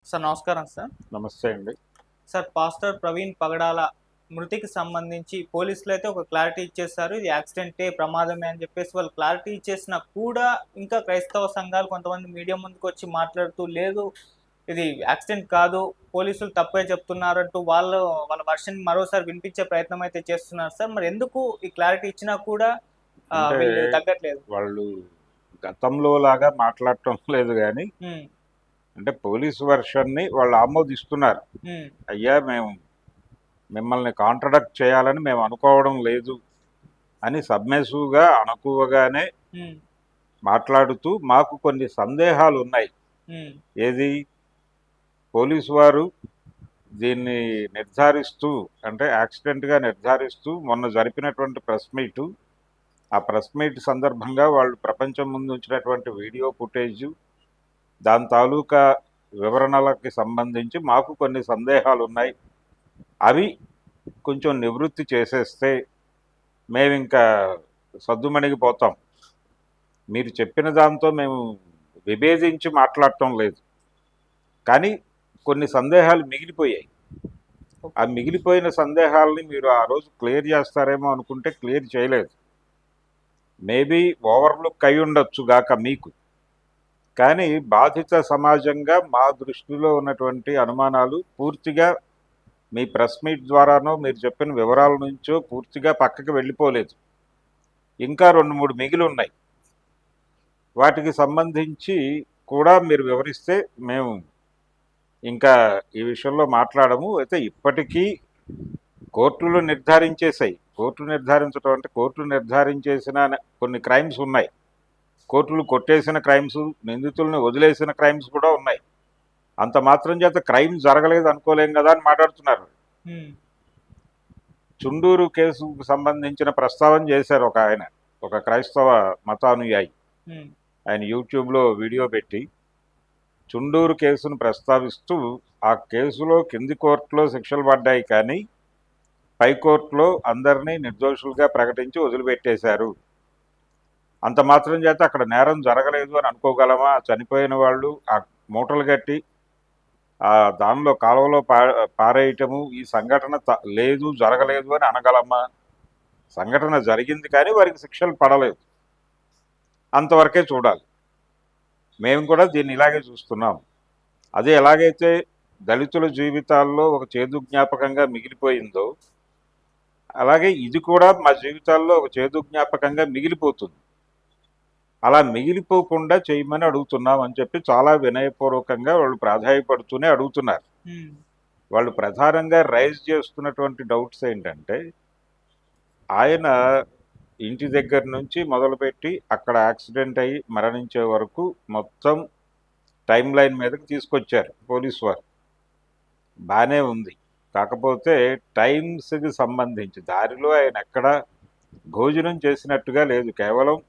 Sir నమస్కారం sir. నమస్తే అండి. సార్ పాస్టర్ ప్రవీణ్ పగడాల మృతికి సంబంధించి పోలీసులైతే ఒక క్లారిటీ ఇచ్చేసారు. ఇది యాక్సిడెంటే, ప్రమాదమే అని చెప్పేసి వాళ్ళు క్లారిటీ ఇచ్చేసినా కూడా ఇంకా క్రైస్తవ సంఘాలు కొంతమంది మీడియా ముందుకొచ్చి మాట్లాడుతూ లేదు ఇది యాక్సిడెంట్ కాదు, పోలీసులు తప్పే చెప్తున్నారంటూ వాళ్ళ వర్షన్ మరోసారి వినిపించే ప్రయత్నం అయితే చేస్తున్నారు సార్. మరి ఎందుకు ఈ క్లారిటీ ఇచ్చినా కూడా అంటే వీళ్ళు తగ్గట్లేదు? వాళ్ళు గతంలో లాగా మాట్లాడటం లేదు గానీ, హ్మ్. అంటే పోలీస్ వెర్షన్‌ని వాళ్ళు ఆమోదిస్తున్నారు. హ్మ్. అయ్యా! మేము మిమ్మల్ని కాంట్రడిక్ట్ చేయాలని మేము అనుకోవడం లేదు అని సబ్మిసివ్‌గా అణకువగానే హ్మ్. మాట్లాడుతూ మాకు కొన్ని సందేహాలున్నాయి. హ్మ్. ఏది? పోలీసు వారు దీన్ని నిర్ధారిస్తూ అంటే యాక్సిడెంట్‌గా నిర్ధారిస్తూ మొన్న జరిపినటువంటి ప్రెస్ మీటు, ఆ ప్రెస్ మీట్ సందర్భంగా వాళ్ళు ప్రపంచం ముందు ఉంచినటువంటి వీడియో ఫుటేజు, దాని తాలూకా వివరణలకి సంబంధించి మాకు కొన్ని సందేహాలున్నాయి. అవి కొంచెం నివృత్తి చేసేస్తే మేమింకా సద్దుమణిగిపోతాం. మీరు చెప్పిన దాంతో మేము విభేదించి మాట్లాడటం లేదు. కానీ కొన్ని సందేహాలు మిగిలిపోయాయి. ఆ ఓకే. మిగిలిపోయిన సందేహాల్ని మీరు ఆ రోజు క్లియర్ చేస్తారేమో అనుకుంటే క్లియర్ చేయలేదు. మేబీ ఓవర్‌లుక్ అయ్యుండొచ్చు గాక మీకు. కానీ బాధిత సమాజంగా మా దృష్టిలో ఉన్నటువంటి అనుమానాలు పూర్తిగా మీ ప్రెస్ మీట్ ద్వారానో, మీరు చెప్పిన వివరాల నుంచో పూర్తిగా పక్కకి వెళ్ళిపోలేదు. ఇంకా 2, 3 మిగిలున్నాయి. వాటికి సంబంధించి కూడా మీరు వివరిస్తే మేము ఇంకా ఈ విషయంలో మాట్లాడము. అయితే ఇప్పటికీ కోర్టులు నిర్ధారించేశాయి. కోర్టు నిర్ధారించడం అంటే కోర్టు నిర్ధారించేసిన కొన్ని క్రైమ్స్ ఉన్నాయి. కోర్టులు కొట్టేసిన క్రైమ్స్, నిందితుల్ని వదిలేసిన క్రైమ్స్ కూడా ఉన్నాయి. అంత మాత్రం చేత క్రైమ్ జరగలేదు అనుకోలేం కదా అని మాట్లాడుతున్నారు. హ్మ్. చుండూరు కేసుకు సంబంధించిన ప్రస్తావన చేశారు ఒక ఆయన, ఒక క్రైస్తవ మతానుయాయి. హ్మ్. ఆయన యూట్యూబ్లో వీడియో పెట్టి చుండూరు కేసును ప్రస్తావిస్తూ ఆ కేసులో కింది కోర్టులో శిక్షలు పడ్డాయి కానీ పై కోర్టులో అందరినీ నిర్దోషులుగా ప్రకటించి వదిలిపెట్టేశారు. అంత మాత్రం చేత అక్కడ నేరం జరగలేదు అని అనుకోగలమా? చనిపోయిన వాళ్ళు ఆ మూటలు కట్టి దానిలో కాలువలో పారేయటము ఈ సంఘటన లేదు, జరగలేదు అని అనగలమా? సంఘటన జరిగింది కానీ వారికి శిక్షలు పడలేదు. అంతవరకే చూడాలి. మేము కూడా దీన్ని ఇలాగే చూస్తున్నాం. అది ఎలాగైతే దళితుల జీవితాల్లో ఒక చేదు జ్ఞాపకంగా మిగిలిపోయిందో, అలాగే ఇది కూడా మా జీవితాల్లో ఒక చేదు జ్ఞాపకంగా మిగిలిపోతుంది. అలా మిగిలిపోకుండా చేయమని అడుగుతున్నాం అని చెప్పి చాలా వినయపూర్వకంగా వాళ్ళు ప్రాధాయపడుతూనే అడుగుతున్నారు. హ్మ్. వాళ్ళు ప్రధానంగా రైజ్ చేస్తున్నటువంటి డౌట్స్ ఏంటంటే, ఆయన ఇంటి దగ్గర నుంచి మొదలుపెట్టి అక్కడ యాక్సిడెంట్ అయ్యి మరణించే వరకు మొత్తం టైం లైన్ మీదకి తీసుకొచ్చారు పోలీసు వారు. బాగానే ఉంది. కాకపోతే టైమ్స్కి సంబంధించి దారిలో ఆయన ఎక్కడ భోజనం చేసినట్టుగా లేదు. కేవలం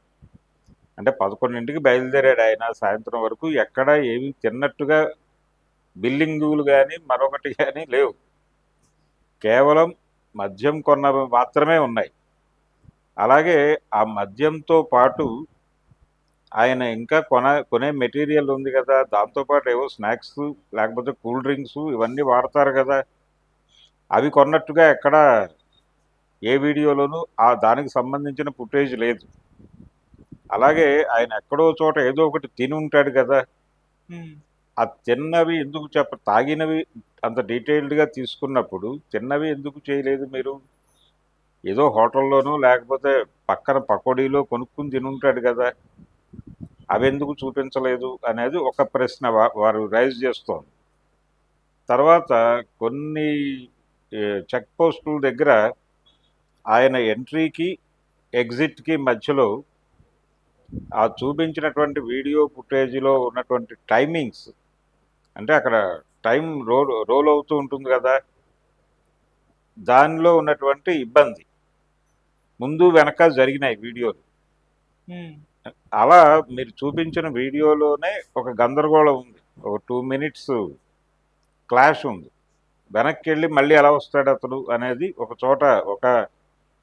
అంటే 11ంటికి బయలుదేరాడు ఆయన, సాయంత్రం వరకు ఎక్కడ ఏమి తిన్నట్టుగా బిల్డింగులు కానీ మరొకటి కానీ లేవు. కేవలం మద్యం కొన్నవి మాత్రమే ఉన్నాయి. అలాగే ఆ మద్యంతో పాటు ఆయన ఇంకా కొనే మెటీరియల్ ఉంది కదా, దాంతోపాటు ఏవో స్నాక్స్ లేకపోతే కూల్ డ్రింక్స్ ఇవన్నీ వాడతారు కదా, అవి కొన్నట్టుగా ఎక్కడ ఏ వీడియోలోనూ దానికి సంబంధించిన ఫుటేజ్ లేదు. అలాగే ఆయన ఎక్కడో చోట ఏదో ఒకటి తిని ఉంటాడు కదా, హ్మ్. ఆ తిన్నవి ఎందుకు తాగినవి అంత డీటెయిల్డ్గా తీసుకున్నప్పుడు తిన్నవి ఎందుకు చేయలేదు మీరు? ఏదో హోటల్లోనో లేకపోతే పక్కన పకోడీలో కొనుక్కుని తినుంటాడు కదా, అవెందుకు చూపించలేదు అనేది ఒక ప్రశ్న వారు రైజ్ చేస్తోంది. తర్వాత కొన్ని చెక్ పోస్టుల దగ్గర ఆయన ఎంట్రీకి ఎగ్జిట్కి మధ్యలో ఆ చూపించినటువంటి వీడియో ఫుటేజ్లో ఉన్నటువంటి టైమింగ్స్, అంటే అక్కడ టైం రోల్ అవుతూ ఉంటుంది కదా, దానిలో ఉన్నటువంటి ఇబ్బంది ముందు వెనక జరిగినాయి వీడియోలు. హ్మ్. అలా మీరు చూపించిన వీడియోలోనే ఒక గందరగోళం ఉంది. ఒక 2 మినిట్స్ క్లాష్ ఉంది. వెనక్కి వెళ్ళి మళ్ళీ ఎలా వస్తాడు అతడు అనేది ఒక చోట ఒక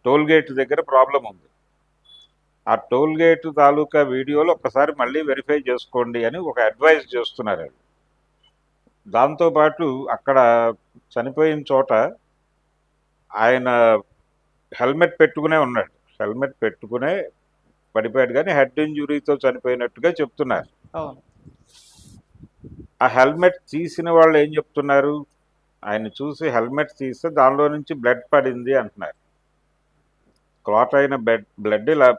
టోల్ గేట్ దగ్గర ప్రాబ్లం ఉంది. ఆ టోల్ గేట్ తాలూకా వీడియోలో ఒక్కసారి మళ్ళీ వెరిఫై చేసుకోండి అని ఒక అడ్వైజ్ చేస్తున్నారు. దాంతోపాటు అక్కడ చనిపోయిన చోట ఆయన హెల్మెట్ పెట్టుకునే ఉన్నాడు. హెల్మెట్ పెట్టుకునే పడిపోయాడు కానీ హెడ్ ఇంజురీతో చనిపోయినట్టుగా చెప్తున్నారు. అవును. ఆ హెల్మెట్ తీసిన వాళ్ళు ఏం చెప్తున్నారు? ఆయన చూసి హెల్మెట్ తీస్తే దానిలో నుంచి బ్లడ్ పడింది అంటున్నారు. క్లాట్ అయిన బ్లడ్ ఇలా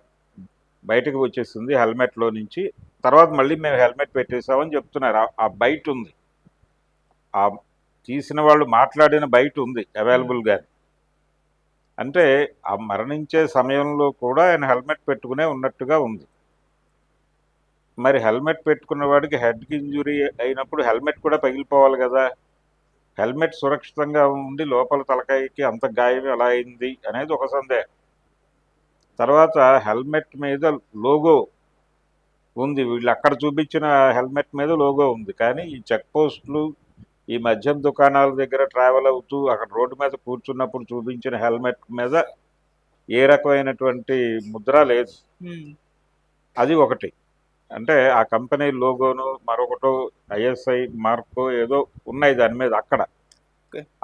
బయటకు వచ్చేసింది హెల్మెట్లో నుంచి. తర్వాత మళ్ళీ మేము హెల్మెట్ పెట్టేసామని చెప్తున్నారు. ఆ బయట ఉంది, ఆ తీసిన వాళ్ళు మాట్లాడిన బయట ఉంది అవైలబుల్గా. అంటే ఆ మరణించే సమయంలో కూడా ఆయన హెల్మెట్ పెట్టుకునే ఉన్నట్టుగా ఉంది. మరి హెల్మెట్ పెట్టుకున్న వాడికి హెడ్కి ఇంజురీ అయినప్పుడు హెల్మెట్ కూడా పగిలిపోవాలి కదా. హెల్మెట్ సురక్షితంగా ఉండి లోపల తలకాయకి అంత గాయం ఎలా అయింది అనేది ఒక సందేహం. తర్వాత హెల్మెట్ మీద లోగో ఉంది, వీళ్ళు అక్కడ చూపించిన హెల్మెట్ మీద లోగో ఉంది, కానీ ఈ చెక్ పోస్టులు, ఈ మద్యం దుకాణాల దగ్గర ట్రావెల్ అవుతూ అక్కడ రోడ్డు మీద కూర్చున్నప్పుడు చూపించిన హెల్మెట్ మీద ఏ రకమైనటువంటి ముద్ర లేదు. అది ఒకటి. అంటే ఆ కంపెనీ లోగోను మరొకటో ఐఎస్ఐ మార్కో ఏదో ఉన్నాయి దాని మీద అక్కడ.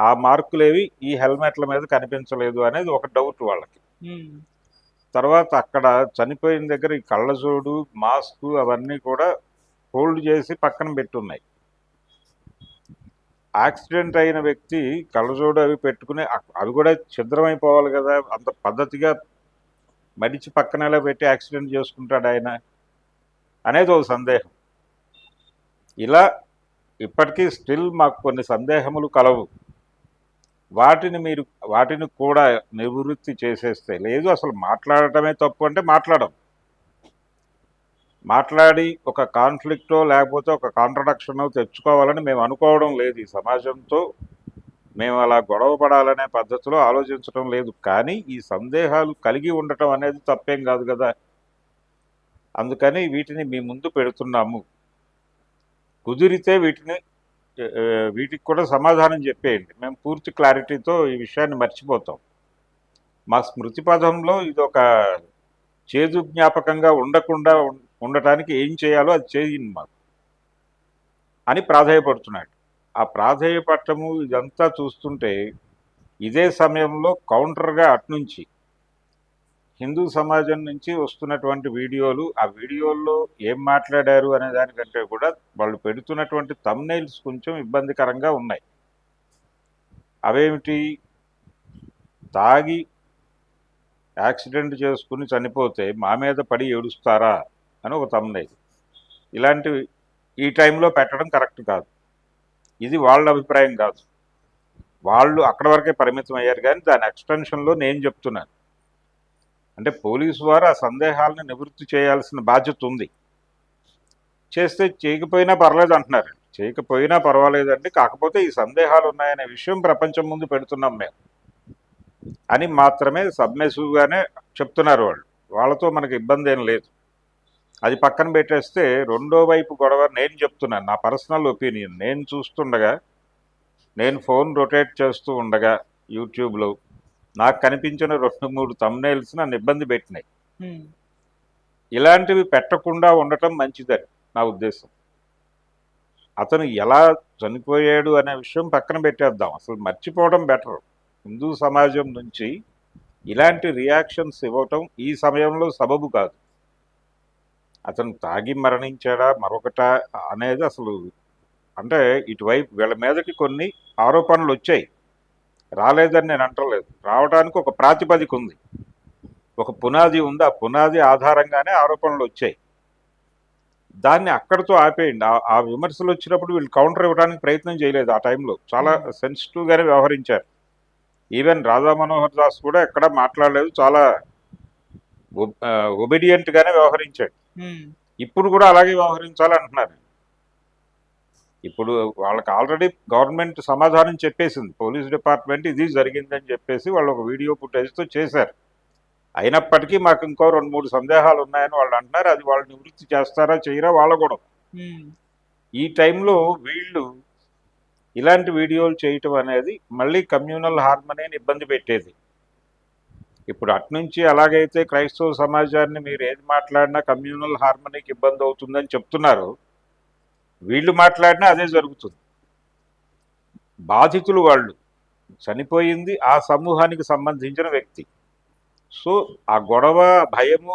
ఆ మార్కులేవి ఈ హెల్మెట్ల మీద కనిపించలేదు అనేది ఒక డౌట్ వాళ్ళకి. తర్వాత అక్కడ చనిపోయిన దగ్గర ఈ కళ్ళజోడు, మాస్క్ అవన్నీ కూడా హోల్డ్ చేసి పక్కన పెట్టున్నాయి. యాక్సిడెంట్ అయిన వ్యక్తి కళ్ళజోడు అవి పెట్టుకుని అవి కూడా ఛిద్రమైపోవాలి కదా, అంత పద్ధతిగా మడిచి పక్కన పెట్టి యాక్సిడెంట్ చేసుకుంటాడు ఆయన అనేది ఒక సందేహం. ఇలా ఇప్పటికీ స్టిల్ మాకు కొన్ని సందేహములు కలవు. వాటిని కూడా నివృత్తి చేసేస్తే, లేదు అసలు మాట్లాడటమే తప్పు అంటే మాట్లాడి ఒక కాన్ఫ్లిక్టో లేకపోతే ఒక కాంట్రడక్షనో తెచ్చుకోవాలని మేము అనుకోవడం లేదు. ఈ సమాజంతో మేము అలా గొడవ పడాలనే పద్ధతిలో ఆలోచించడం లేదు. కానీ ఈ సందేహాలు కలిగి ఉండటం అనేది తప్పేం కాదు కదా. అందుకని వీటిని మీ ముందు పెడుతున్నాము. కుదిరితే వీటికి కూడా సమాధానం చెప్పేయండి. మేము పూర్తి క్లారిటీతో ఈ విషయాన్ని మర్చిపోతాం. మా స్మృతి పథంలో ఇది ఒక చేదు జ్ఞాపకంగా ఉండకుండా ఉండటానికి ఏం చేయాలో అది చేయండి మాకు అని ప్రాధేయపడుతున్నాడు. ఆ ప్రాధేయపడటము ఇదంతా చూస్తుంటే ఇదే సమయంలో కౌంటర్గా అట్నుంచి హిందూ సమాజం నుంచి వస్తున్నటువంటి వీడియోలు, ఆ వీడియోల్లో ఏం మాట్లాడారు అనే దానికంటే కూడా వాళ్ళు పెడుతున్నటువంటి థంబ్నెయిల్స్ కొంచెం ఇబ్బందికరంగా ఉన్నాయి. అవేమిటి? తాగి యాక్సిడెంట్ చేసుకుని చనిపోతే మా మీద పడి ఏడుస్తారా అని ఒక థంబ్నెయిల్. ఇలాంటివి ఈ టైంలో పెట్టడం కరెక్ట్ కాదు. ఇది వాళ్ళ అభిప్రాయం కాదు, వాళ్ళు అక్కడి వరకే పరిమితం అయ్యారు. కానీ దాని ఎక్స్టెన్షన్లో నేను చెప్తున్నాను, అంటే పోలీసు వారు ఆ సందేహాలను నివృత్తి చేయాల్సిన బాధ్యత ఉంది. చేస్తే చేయకపోయినా పర్లేదు అంటున్నారు. చేయకపోయినా పర్వాలేదండి, కాకపోతే ఈ సందేహాలు ఉన్నాయనే విషయం ప్రపంచం ముందు పెడుతున్నాం మేము అని మాత్రమే సబ్మెసివ్గానే చెప్తున్నారు వాళ్ళు. వాళ్ళతో మనకు ఇబ్బంది ఏం లేదు. అది పక్కన పెట్టేస్తే రెండో వైపు గొడవ నేను చెప్తున్నాను, నా పర్సనల్ ఒపీనియన్. నేను చూస్తుండగా, నేను ఫోన్ రొటేట్ చేస్తూ ఉండగా యూట్యూబ్లో నాకు కనిపించిన 2-3 థంబ్నెయిల్స్ నన్ను ఇబ్బంది పెట్టినాయి. ఇలాంటివి పెట్టకుండా ఉండటం మంచిదని నా ఉద్దేశం. అతను ఎలా చనిపోయాడు అనే విషయం పక్కన పెట్టేద్దాం, అసలు మర్చిపోవడం బెటర్. హిందూ సమాజం నుంచి ఇలాంటి రియాక్షన్స్ ఇవ్వటం ఈ సమయంలో సబబు కాదు. అతను తాగి మరణించాడా మరొకటా అనేది అసలు, అంటే ఇటువైపు వీళ్ళ మీదకి కొన్ని ఆరోపణలు వచ్చాయి, రాలేదని నేను అంటలేదు. రావడానికి ఒక ప్రాతిపదిక ఉంది, ఒక పునాది ఉంది. ఆ పునాది ఆధారంగానే ఆరోపణలు వచ్చాయి. దాన్ని అక్కడితో ఆపేయండి. ఆ విమర్శలు వచ్చినప్పుడు వీళ్ళు కౌంటర్ ఇవ్వడానికి ప్రయత్నం చేయలేదు. ఆ టైంలో చాలా సెన్సిటివ్గానే వ్యవహరించారు. ఈవెన్ రాధా మనోహర్ దాస్ కూడా ఎక్కడ మాట్లాడలేదు, చాలా ఒబీడియంట్గానే వ్యవహరించాడు. ఇప్పుడు కూడా అలాగే వ్యవహరించాలంటున్నారు. ఇప్పుడు వాళ్ళకి ఆల్రెడీ గవర్నమెంట్ సమాధానం చెప్పేసింది, పోలీస్ డిపార్ట్మెంట్ ఇది జరిగిందని చెప్పేసి వాళ్ళు ఒక వీడియో ఫుటేజ్తో చేశారు. అయినప్పటికీ మాకు ఇంకో 2-3 సందేహాలు ఉన్నాయని వాళ్ళు అంటున్నారు. అది వాళ్ళు నివృత్తి చేస్తారా చేయరా వాళ్ళ కూడా. ఈ టైంలో వీళ్ళు ఇలాంటి వీడియోలు చేయటం అనేది మళ్ళీ కమ్యూనల్ హార్మనీని ఇబ్బంది పెట్టేది. ఇప్పుడు అట్నుంచి అలాగైతే క్రైస్తవ సమాజాన్ని మీరు ఏది మాట్లాడినా కమ్యూనల్ హార్మనీకి ఇబ్బంది అవుతుందని చెప్తున్నారు, వీళ్ళు మాట్లాడినా అదే జరుగుతుంది. బాధితులు వాళ్ళు, చనిపోయింది ఆ సమూహానికి సంబంధించిన వ్యక్తి. సో ఆ గొడవ భయము